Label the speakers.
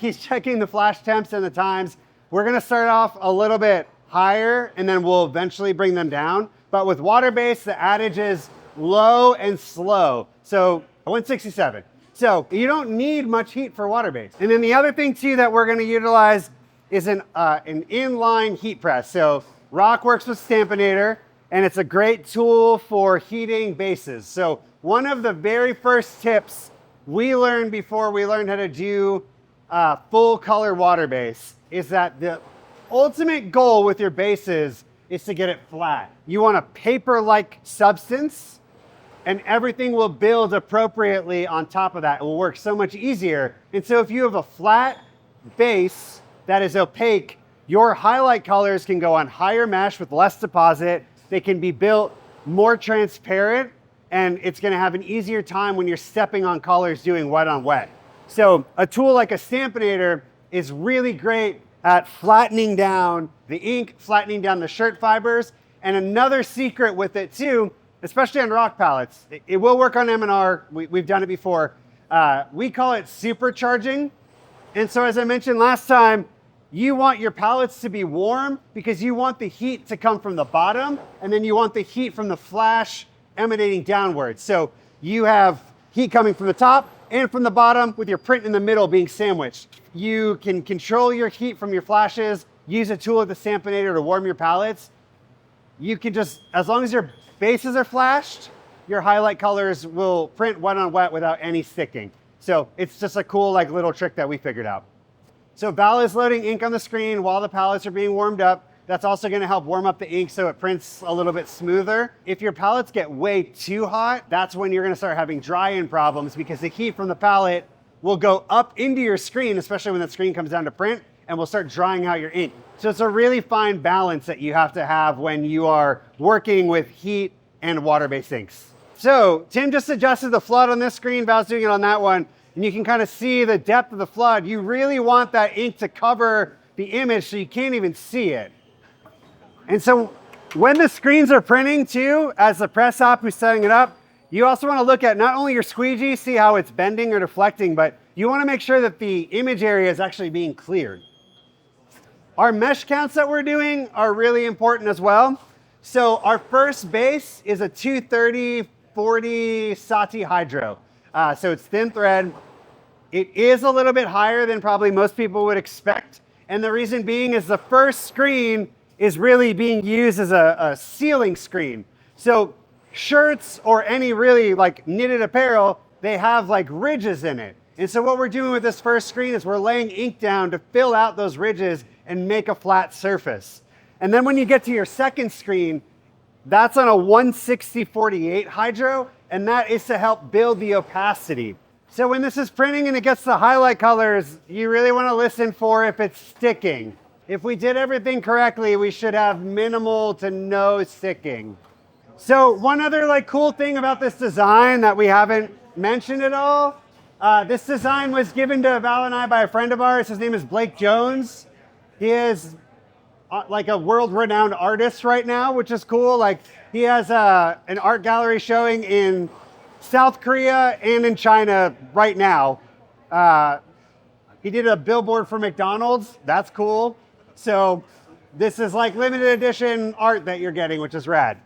Speaker 1: He's checking the flash temps and the times. We're gonna start off a little bit higher and then we'll eventually bring them down. But with water-based, the adage is low and slow. So I went 67. So you don't need much heat for water-based. And then the other thing too that we're gonna utilize is an inline heat press. So Rock works with Stampinator and it's a great tool for heating bases. So one of the very first tips we learned before we learned how to do full color water base is that the ultimate goal with your bases is to get it flat. You want a paper-like substance and everything will build appropriately on top of that. It will work so much easier. And so if you have a flat base that is opaque, your highlight colors can go on higher mesh with less deposit. They can be built more transparent and it's gonna have an easier time when you're stepping on colors doing wet on wet. So a tool like a Stampinator is really great at flattening down the ink, flattening down the shirt fibers. And another secret with it too, especially on rock palettes, it will work on M&R, we've done it before. We call it supercharging. And so as I mentioned last time, you want your palettes to be warm because you want the heat to come from the bottom and then you want the heat from the flash emanating downwards. So you have heat coming from the top and from the bottom with your print in the middle being sandwiched. You can control your heat from your flashes, use a tool like the Stampinator to warm your palettes. You can just, as long as your bases are flashed, your highlight colors will print wet on wet without any sticking. So it's just a cool like little trick that we figured out. So Val is loading ink on the screen while the palettes are being warmed up. That's also gonna help warm up the ink so it prints a little bit smoother. If your palettes get way too hot, that's when you're gonna start having dry-in problems because the heat from the palette will go up into your screen, especially when that screen comes down to print, and will start drying out your ink. So it's a really fine balance that you have to have when you are working with heat and water-based inks. So Tim just adjusted the flood on this screen, Val's doing it on that one, and you can kind of see the depth of the flood. You really want that ink to cover the image so you can't even see it. And so when the screens are printing too, as the press op who's setting it up, you also want to look at not only your squeegee, see how it's bending or deflecting, but you want to make sure that the image area is actually being cleared. Our mesh counts that we're doing are really important as well. So our first base is a 230/40 Sati Hydro. So it's thin thread. It is a little bit higher than probably most people would expect. And the reason being is the first screen is really being used as a sealing screen. So shirts or any really like knitted apparel, they have like ridges in it. And so what we're doing with this first screen is we're laying ink down to fill out those ridges and make a flat surface. And then when you get to your second screen, that's on a 160/48 Hydro, and that is to help build the opacity. So when this is printing and it gets the highlight colors, you really want to listen for if it's sticking. If we did everything correctly, we should have minimal to no sticking. So one other like cool thing about this design that we haven't mentioned at all, this design was given to Val and I by a friend of ours. His name is Blake Jones. He is like a world-renowned artist right now, which is cool. Like he has an art gallery showing in South Korea and in China right now. He did a billboard for McDonald's. That's cool. So this is like limited edition art that you're getting, which is rad.